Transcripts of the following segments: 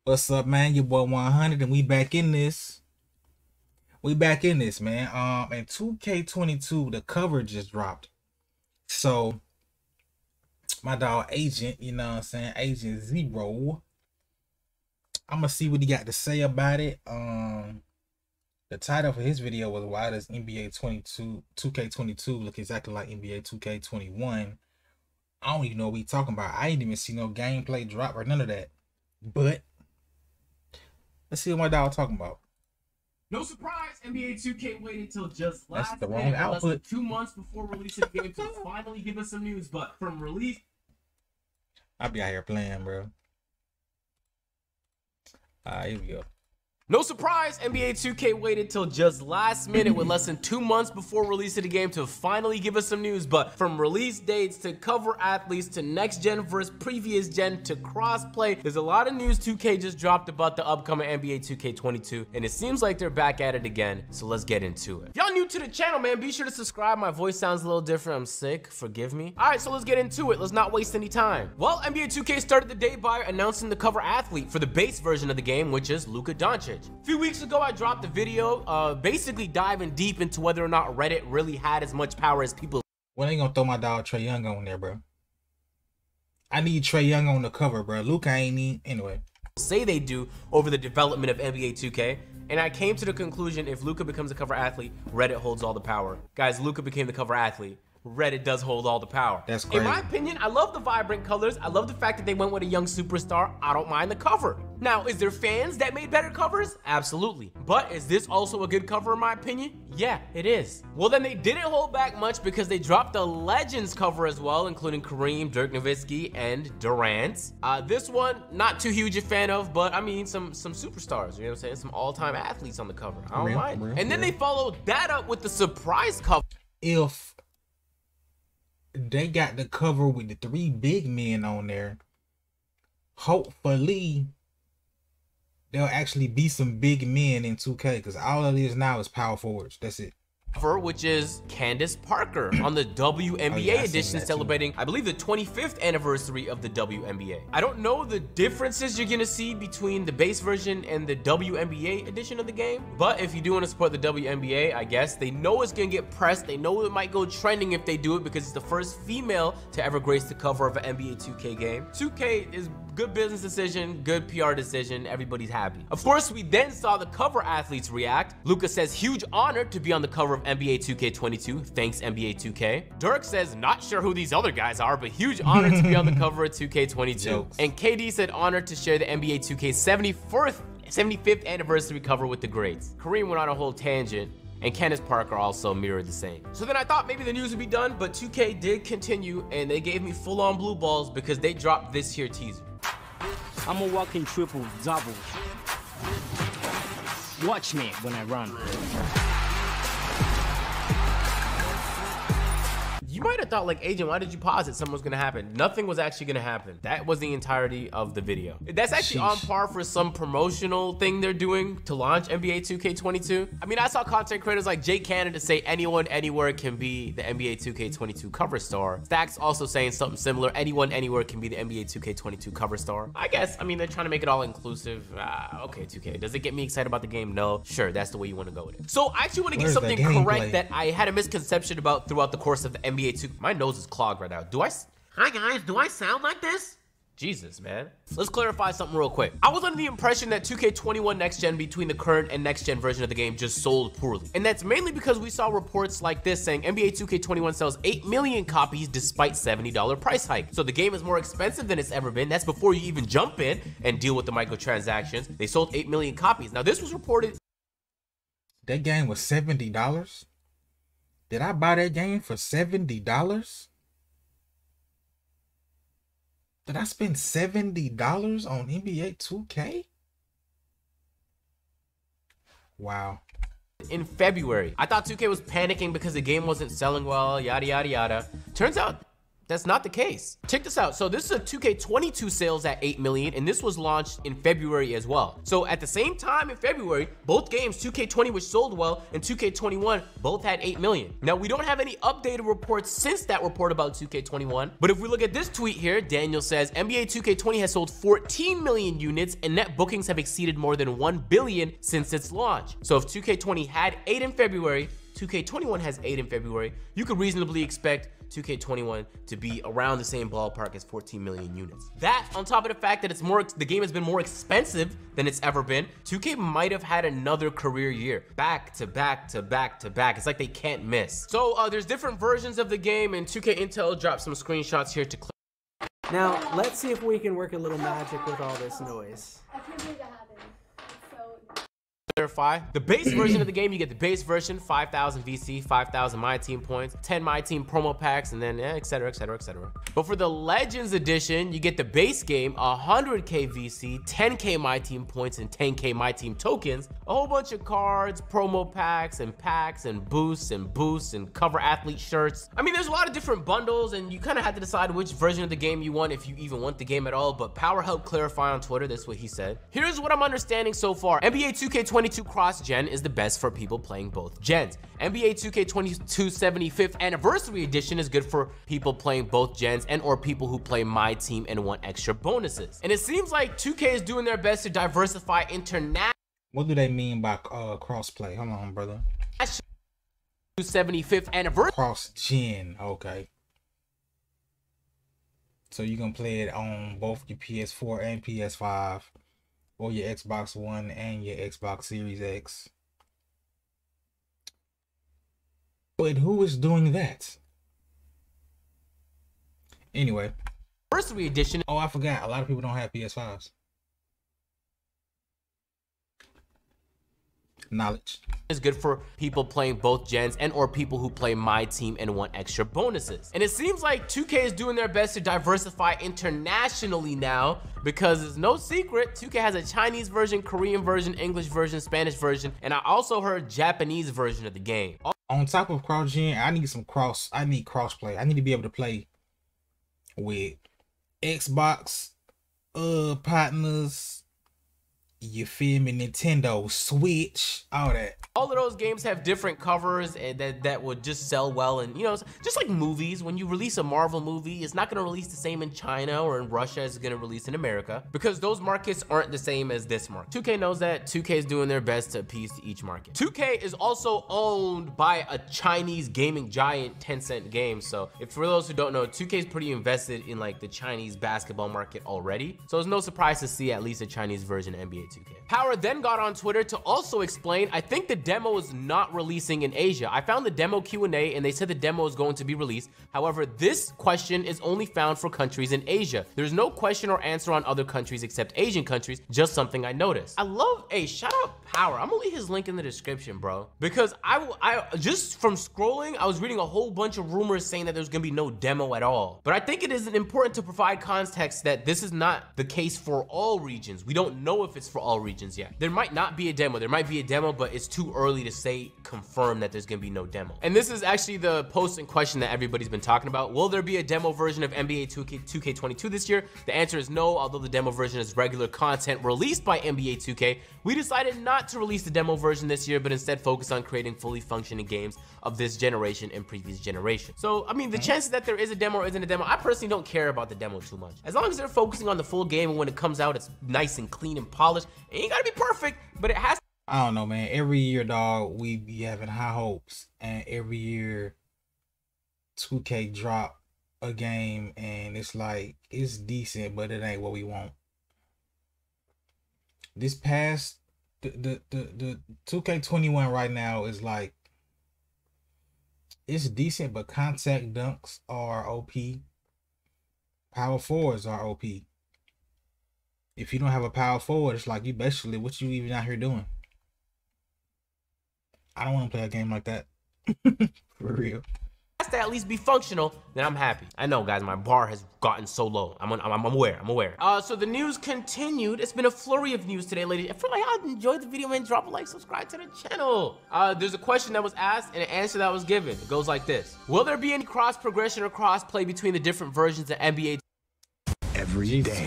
What's up, man? Your boy 100, and we back in this. We back in this, man. And 2K22, the cover just dropped. So my dog Agent, you know what I'm saying? Agent Zero. I'm gonna see what he got to say about it. The title for his video was "Why Does NBA 2K22 look exactly like NBA 2K21?" I don't even know what we talking about. I ain't even see no gameplay drop or none of that. But let's see what my dog talking about. No surprise, NBA 2K waited till just last That's the wrong minute, output. less than 2 months before releasing the game to finally give us some news. But from release, I'll be out here playing, bro. Here we go. no surprise, NBA 2K waited till just last minute with less than 2 months before releasing the game to finally give us some news. But from release dates to cover athletes to next gen versus previous gen to crossplay, there's a lot of news 2K just dropped about the upcoming NBA 2K22, and it seems like they're back at it again, so let's get into it. If y'all new to the channel, man, be sure to subscribe. My voice sounds a little different. I'm sick, forgive me. All right, so let's get into it. Let's not waste any time. Well, NBA 2K started the day by announcing the cover athlete for the base version of the game, which is Luka Doncic. A few weeks ago, I dropped a video basically diving deep into whether or not Reddit really had as much power as people. When they gonna throw my dog Trae Young on there, bro? I need Trae Young on the cover, bro. Luka ain't need anyway. Say they do over the development of NBA 2K, and I came to the conclusion if Luka becomes a cover athlete, Reddit holds all the power. Guys, Luka became the cover athlete. Reddit does hold all the power. That's crazy. In my opinion, I love the vibrant colors. I love the fact that they went with a young superstar. I don't mind the cover. Now, is there fans that made better covers? Absolutely. But is this also a good cover in my opinion? Yeah, it is. Well, then they didn't hold back much because they dropped a Legends cover as well, including Kareem, Dirk Nowitzki, and Durant. This one, not too huge a fan of, but I mean, some superstars, you know what I'm saying? Some all-time athletes on the cover. I don't mind. And then they followed that up with the surprise cover. If they got the cover with the 3 big men on there, hopefully there'll actually be some big men in 2K, because all it is now is power forwards. That's it. Which is Candace Parker on the WNBA edition, celebrating, I believe, the 25th anniversary of the WNBA. I don't know the differences you're gonna see between the base version and the WNBA edition of the game, but if you do want to support the WNBA, I guess they know it's gonna get pressed. They know it might go trending if they do it because it's the first female to ever grace the cover of an NBA 2K game. 2K is good business decision, good PR decision, everybody's happy. Of course, we then saw the cover athletes react. Luka says, huge honor to be on the cover of NBA 2K22, thanks NBA 2K. Dirk says, not sure who these other guys are, but huge honor to be on the cover of 2K22. Jokes. And KD said, honored to share the NBA 2K 75th anniversary cover with the greats. Kareem went on a whole tangent, and Candace Parker also mirrored the same. So then I thought maybe the news would be done, but 2K did continue, and they gave me full-on blue balls because they dropped this here teaser. I'm a walking triple double. Watch me when I run. You might have thought, like, Agent, why did you pause it? Something was gonna happen. Nothing was actually gonna happen. That was the entirety of the video. That's actually on par for some promotional thing they're doing to launch NBA 2K22. I mean, I saw content creators like Jake Canada say anyone, anywhere can be the NBA 2K22 cover star. Stacks also saying something similar. Anyone, anywhere can be the NBA 2K22 cover star. I guess, I mean, they're trying to make it all inclusive. Okay, 2K. Does it get me excited about the game? No. Sure, that's the way you want to go with it. So I actually want to get something correct that I had a misconception about throughout the course of the NBA 2K. My nose is clogged right now. Hi guys, do I sound like this? Jesus, man. Let's clarify something real quick. I was under the impression that 2K21 Next Gen between the current and Next Gen version of the game just sold poorly. And that's mainly because we saw reports like this saying NBA 2K21 sells 8 million copies despite $70 price hike. So the game is more expensive than it's ever been. That's before you even jump in and deal with the microtransactions. They sold 8 million copies. Now this was reported. That game was $70? Did I buy that game for $70? Did I spend $70 on NBA 2K? Wow. In February. I thought 2K was panicking because the game wasn't selling well, yada, yada, yada. Turns out That's not the case. Check this out. So this is a 2K22 sales at 8 million, and this was launched in February as well. So at the same time in February, both games, 2K20, which sold well, and 2K21 both had 8 million. Now, we don't have any updated reports since that report about 2K21, but if we look at this tweet here, Daniel says, NBA 2K20 has sold 14 million units, and net bookings have exceeded more than 1 billion since its launch. So if 2K20 had 8 in February, 2K21 has 8 in February, you could reasonably expect 2K21 to be around the same ballpark as 14 million units. That, on top of the fact that the game has been more expensive than it's ever been, 2K might have had another career year. Back to back to back to back. It's like they can't miss. So there's different versions of the game, and 2K Intel dropped some screenshots here to click. Now, let's see if we can work a little magic with all this noise. I can't believe that happened. It's so... Clarify. The base version of the game, you get the base version, 5,000 VC, 5,000 My Team points, 10 My Team promo packs, and then etc, etc, etc. But for the Legends Edition, you get the base game, 100k VC, 10k My Team points, and 10k My Team tokens, a whole bunch of cards, promo packs, and boosts, and cover athlete shirts. I mean, there's a lot of different bundles, and you kind of have to decide which version of the game you want, if you even want the game at all. But Power helped clarify on Twitter. That's what he said. Here's what I'm understanding so far. NBA 2K22 cross-gen is the best for people playing both gens. NBA 2K22 75th Anniversary Edition is good for people playing both gens and or people who play My Team and want extra bonuses. And it seems like 2K is doing their best to diversify international. What do they mean by cross-play? Hold on, brother. 75th Anniversary. Cross-gen, okay. So you can play it on both your PS4 and PS5, or your Xbox One and your Xbox Series X. But who is doing that? Anyway. Anniversary Edition. Oh, I forgot. A lot of people don't have PS5s. Knowledge is good for people playing both gens and or people who play My Team and want extra bonuses. And it seems like 2K is doing their best to diversify internationally now, because it's no secret 2K has a Chinese version, Korean version, English version, Spanish version, and I also heard Japanese version of the game. On top of cross-gen, I need cross-play. I need to be able to play with Xbox partners, you feel me, Nintendo Switch, all that. All of those games have different covers and that would just sell well. And you know, just like movies, when you release a Marvel movie, it's not going to release the same in China or in Russia as it's going to release in America, because those markets aren't the same as this market. 2K knows that. 2K is doing their best to appease to each market. 2K is also owned by a Chinese gaming giant, Tencent Games. So if for those who don't know, 2K is pretty invested in like the Chinese basketball market already. So it's no surprise to see at least a Chinese version of NBA 2K. Power then got on Twitter to also explain, I think the demo is not releasing in Asia. I found the demo Q&A and they said the demo is going to be released. However, this question is only found for countries in Asia. There's no question or answer on other countries except Asian countries, just something I noticed. I love, hey, shout out Power. I'm gonna leave his link in the description, bro. Because I just from scrolling, I was reading a whole bunch of rumors saying that there's gonna be no demo at all. But I think it is important to provide context that this is not the case for all regions. We don't know if it's for all regions yet. There might not be a demo. There might be a demo, but it's too early to say confirm that there's gonna be no demo. And this is actually the post in question that everybody's been talking about. Will there be a demo version of NBA 2K22 this year? The answer is no. Although the demo version is regular content released by NBA 2K, we decided not to release the demo version this year, but instead focus on creating fully functioning games of this generation and previous generation. So, I mean, the chances that there is a demo or isn't a demo, I personally don't care about the demo too much. As long as they're focusing on the full game and when it comes out, it's nice and clean and polished. It ain't gotta be perfect, but it has to. I don't know, man. Every year, dog, we be having high hopes, and every year 2K drop a game and it's like, it's decent, but it ain't what we want. This past the 2K21 right now is like, it's decent, but contact dunks are OP. Power forwards are OP. If you don't have a power forward, it's like, you basically, what you even out here doing? I don't want to play a game like that. For real. to at least be functional, then I'm happy. I know, guys, my bar has gotten so low. I'm aware. So the news continued. It's been a flurry of news today, ladies. I feel like y'all enjoyed the video, man. Drop a like, subscribe to the channel. There's a question that was asked and an answer that was given. It goes like this. Will there be any cross progression or cross play between the different versions of NBA? Every day,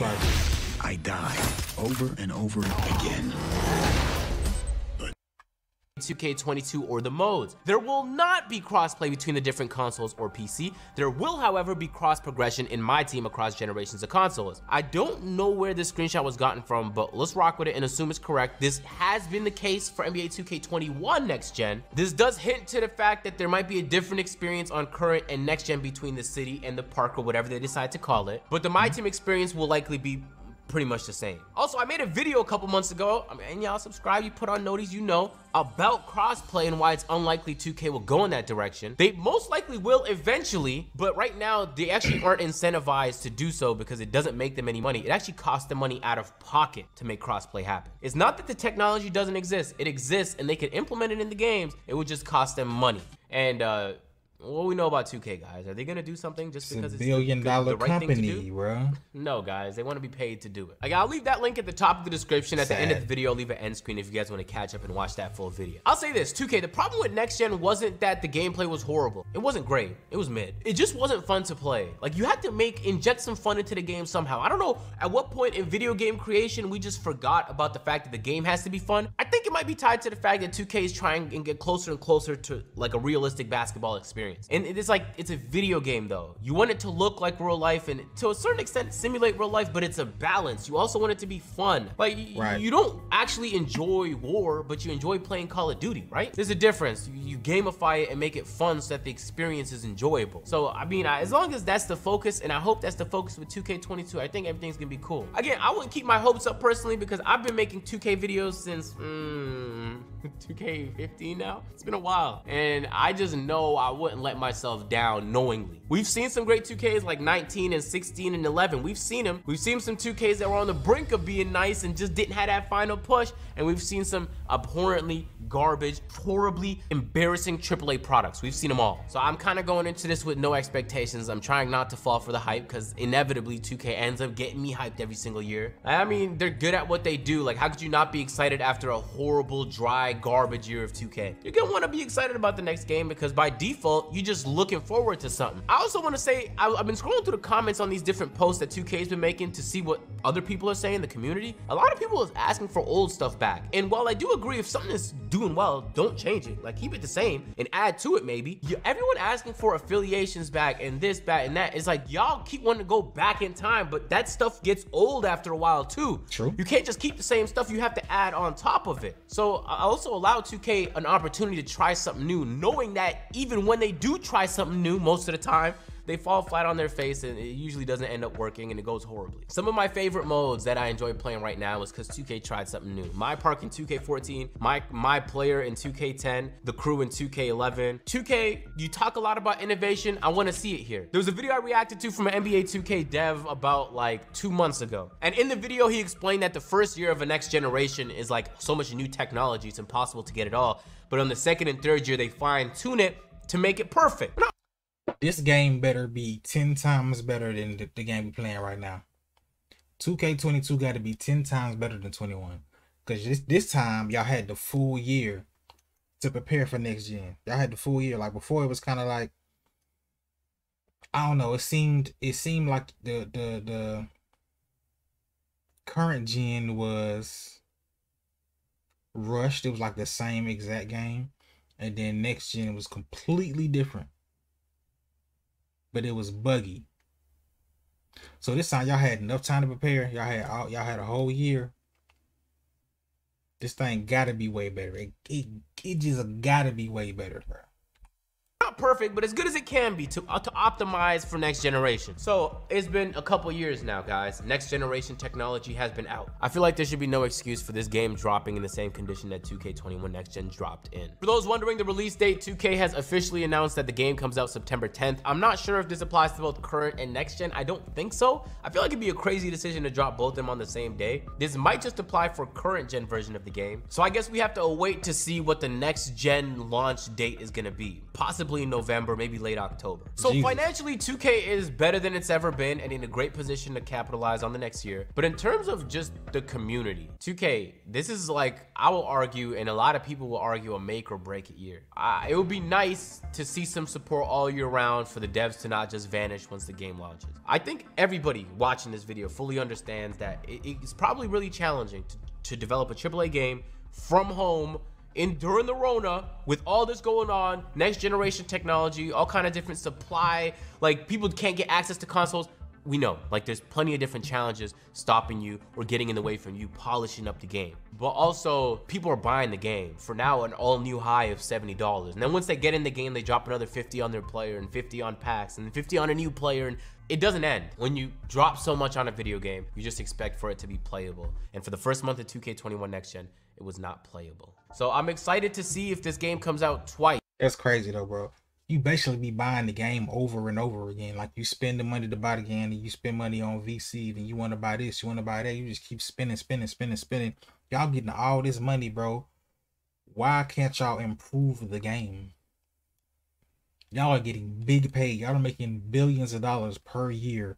I die over and over again. 2K22 or the modes. There will not be crossplay between the different consoles or PC. There will, however, be cross progression in my team across generations of consoles. I don't know where this screenshot was gotten from, but let's rock with it and assume it's correct. This has been the case for NBA2K21 next gen. This does hint to the fact that there might be a different experience on current and next gen between the city and the park, or whatever they decide to call it. But the my team experience will likely be pretty much the same. Also, I made a video a couple months ago, and y'all subscribe, you put on notice, you know, about crossplay and why it's unlikely 2K will go in that direction. They most likely will eventually, but right now they actually aren't incentivized to do so because it doesn't make them any money. It actually costs them money out of pocket to make crossplay happen. It's not that the technology doesn't exist. It exists and they can implement it in the games. It would just cost them money. And what we know about 2K, guys? Are they gonna do something just because it's $1 billion the right company, thing to do? bro? No, guys, they want to be paid to do it. Like, I'll leave that link at the top of the description. At the end of the video, I'll leave an end screen if you guys want to catch up and watch that full video. I'll say this, 2K, the problem with next gen wasn't that the gameplay was horrible. It wasn't great. It was mid. It just wasn't fun to play. Like, you had to inject some fun into the game somehow. I don't know at what point in video game creation we just forgot about the fact that the game has to be fun. I think it might be tied to the fact that 2K is trying and get closer and closer to like a realistic basketball experience. And it's like, it's a video game though. You want it to look like real life and to a certain extent simulate real life, but it's a balance. You also want it to be fun. Like, you don't actually enjoy war, but you enjoy playing Call of Duty, right? There's a difference. You gamify it and make it fun so that the experience is enjoyable. So, I mean, as long as that's the focus, and I hope that's the focus with 2K22, I think everything's gonna be cool. Again, I wouldn't keep my hopes up personally because I've been making 2K videos since 2K15 now. It's been a while. And I just know I wouldn't let myself down knowingly. We've seen some great 2Ks like 19 and 16 and 11. We've seen them. We've seen some 2Ks that were on the brink of being nice and just didn't have that final push. And we've seen some abhorrently garbage, horribly embarrassing AAA products. We've seen them all. So I'm kind of going into this with no expectations. I'm trying not to fall for the hype because inevitably 2K ends up getting me hyped every single year. I mean, they're good at what they do. Like, how could you not be excited after a horrible, dry, garbage year of 2K? You're gonna want to be excited about the next game because by default, you're just looking forward to something. I also want to say, I've been scrolling through the comments on these different posts that 2K's been making to see what other people are saying in the community. A lot of people is asking for old stuff back. And while I do agree, if something is doing well, don't change it. Like, keep it the same and add to it maybe. Everyone asking for affiliations back and this, back, and that. It's like, y'all keep wanting to go back in time, but that stuff gets old after a while too. True. You can't just keep the same stuff. You have to add on top of it. So I also allow 2K an opportunity to try something new, knowing that even when they do try something new, most of the time, they fall flat on their face and it usually doesn't end up working and it goes horribly. Some of my favorite modes that I enjoy playing right now is because 2K tried something new. My Park in 2K14, my player in 2K10, the crew in 2K11. 2K, you talk a lot about innovation. I want to see it here. There was a video I reacted to from an NBA2K dev about like 2 months ago. And in the video, he explained that the first year of a next generation is like so much new technology, it's impossible to get it all. But on the second and third year, they fine tune it to make it perfect. This game better be 10 times better than the game we're playing right now. 2K22 got to be 10 times better than 21. Because this time, y'all had the full year to prepare for next gen. Y'all had the full year. Like, before, it was kind of like, I don't know, it seemed like the current gen was rushed. It was like the same exact game. And then next gen was completely different. But it was buggy. So this time y'all had enough time to prepare. Y'all had a whole year. This thing gotta be way better. It just gotta be way better, bro. Not perfect, but as good as it can be to optimize for next generation. So it's been a couple years now, guys. Next generation technology has been out. I feel like there should be no excuse for this game dropping in the same condition that 2K21 next gen dropped in. For those wondering the release date, 2K has officially announced that the game comes out September 10th. I'm not sure if this applies to both current and next gen. I don't think so. I feel like it'd be a crazy decision to drop both of them on the same day. This might just apply for current gen version of the game. So I guess we have to await to see what the next gen launch date is gonna be. Possibly early November, maybe late October. So Jesus. financially, 2K is better than it's ever been and in a great position to capitalize on the next year. But in terms of just the community, 2K, this is like, I will argue, and a lot of people will argue, a make or break it year. It would be nice to see some support all year round for the devs to not just vanish once the game launches. I think everybody watching this video fully understands that it's probably really challenging to develop a AAA game from home during the Rona with all this going on, next generation technology, all kind of different supply, like people can't get access to consoles. We know, like, there's plenty of different challenges stopping you or getting in the way from you polishing up the game. But also, people are buying the game for now an all new high of $70. And then once they get in the game, they drop another 50 on their player and 50 on packs and 50 on a new player, and it doesn't end. When you drop so much on a video game, you just expect for it to be playable. And for the first month of 2K21 Next Gen, it was not playable. So I'm excited to see if this game comes out twice. That's crazy though, bro. You basically be buying the game over and over again. Like, you spend the money to buy the game, and you spend money on VC, then you want to buy this, you want to buy that. You just keep spending. Y'all getting all this money, bro. Why can't y'all improve the game? Y'all are getting big paid. Y'all are making billions of dollars per year,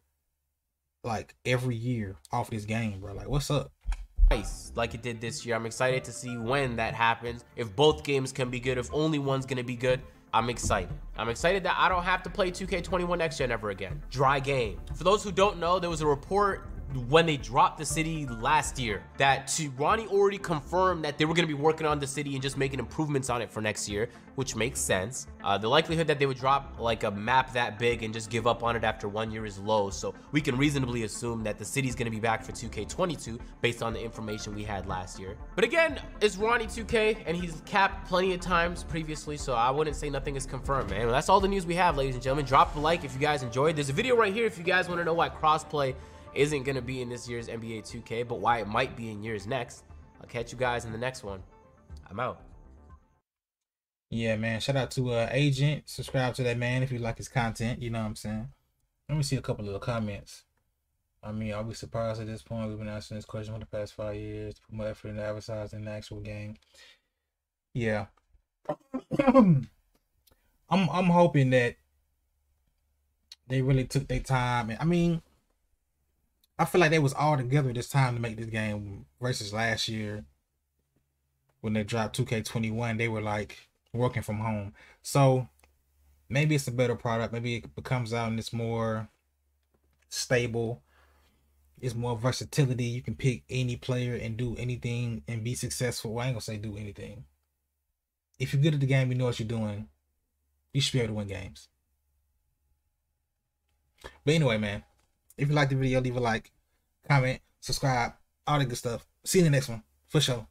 like every year, off this game, bro. Like, what's up? Like it did this year. I'm excited to see when that happens. If both games can be good, if only one's gonna be good, I'm excited. I'm excited that I don't have to play 2K21 Next Gen ever again. Dry game. For those who don't know, there was a report when they dropped the city last year that Ronnie already confirmed that they were going to be working on the city and just making improvements on it for next year, which makes sense. The likelihood that they would drop like a map that big and just give up on it after 1 year is low, so we can reasonably assume that the city's going to be back for 2K22 based on the information we had last year. But again, it's Ronnie 2K and he's capped plenty of times previously, so I wouldn't say nothing is confirmed, man. Well, that's all the news we have, ladies and gentlemen. Drop a like if you guys enjoyed. There's a video right here if you guys want to know why crossplay isn't going to be in this year's NBA 2K, but why it might be in years next. I'll catch you guys in the next one. I'm out. Yeah, man. Shout out to Agent. Subscribe to that man if you like his content. You know what I'm saying? Let me see a couple of the comments. I mean, I'll be surprised at this point. We've been answering this question for the past 5 years to put more effort into advertising the actual game. Yeah. I'm hoping that they really took their time. I mean, I feel like they was all together this time to make this game versus last year when they dropped 2K21. They were like working from home. So maybe it's a better product. Maybe it comes out and it's more stable. It's more versatility. You can pick any player and do anything and be successful. Well, I ain't gonna say do anything. If you're good at the game, you know what you're doing, you should be able to win games. But anyway, man, if you like the video, leave a like, comment, subscribe, all that good stuff. See you in the next one, for sure.